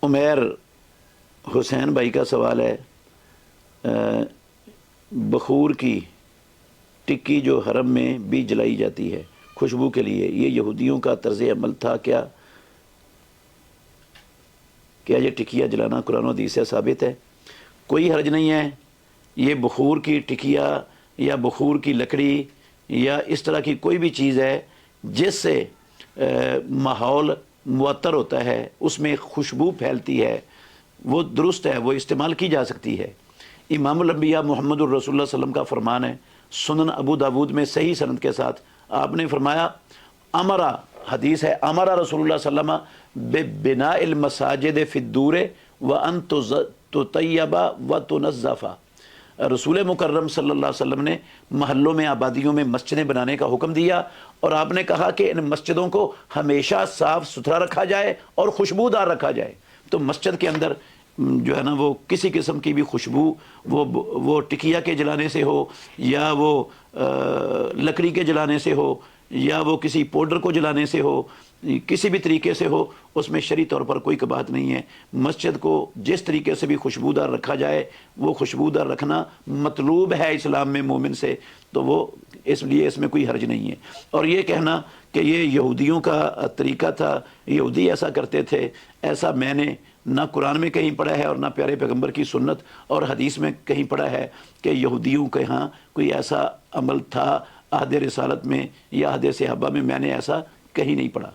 عمیر حسین بھائی کا سوال ہے، بخور کی ٹکی جو حرم میں بھی جلائی جاتی ہے خوشبو کے لیے، یہ یہودیوں کا طرز عمل تھا کیا یہ ٹکیا جلانا قرآن و حدیث سے ثابت ہے؟ کوئی حرج نہیں ہے۔ یہ بخور کی ٹکیا یا بخور کی لکڑی یا اس طرح کی کوئی بھی چیز ہے جس سے ماحول معطر ہوتا ہے، اس میں خوشبو پھیلتی ہے، وہ درست ہے، وہ استعمال کی جا سکتی ہے۔ امام الانبیاء محمد الرسول اللہ صلی اللہ علیہ وسلم کا فرمان ہے، سنن ابو داود میں صحیح سند کے ساتھ، آپ نے فرمایا امرا، حدیث ہے، امرا رسول اللہ صلی اللہ علیہ وسلم ببناء المساجد فی الدور وان تطیب وتنظف۔ رسول مکرم صلی اللہ علیہ وسلم نے محلوں میں، آبادیوں میں مسجدیں بنانے کا حکم دیا، اور آپ نے کہا کہ ان مسجدوں کو ہمیشہ صاف ستھرا رکھا جائے اور خوشبودار رکھا جائے۔ تو مسجد کے اندر جو ہے نا وہ کسی قسم کی بھی خوشبو، وہ ٹکیا کے جلانے سے ہو، یا وہ لکڑی کے جلانے سے ہو، یا وہ کسی پاؤڈر کو جلانے سے ہو، کسی بھی طریقے سے ہو، اس میں شرعی طور پر کوئی قباحت نہیں ہے۔ مسجد کو جس طریقے سے بھی خوشبودار رکھا جائے، وہ خوشبودار رکھنا مطلوب ہے اسلام میں مومن سے، تو وہ اس لیے اس میں کوئی حرج نہیں ہے۔ اور یہ کہنا کہ یہ یہودیوں کا طریقہ تھا، یہودی ایسا کرتے تھے، ایسا میں نے نہ قرآن میں کہیں پڑھا ہے اور نہ پیارے پیغمبر کی سنت اور حدیث میں کہیں پڑھا ہے کہ یہودیوں کے ہاں کوئی ایسا عمل تھا عہد رسالت میں یا عہد صحابہ میں نے ایسا کہیں نہیں پڑھا۔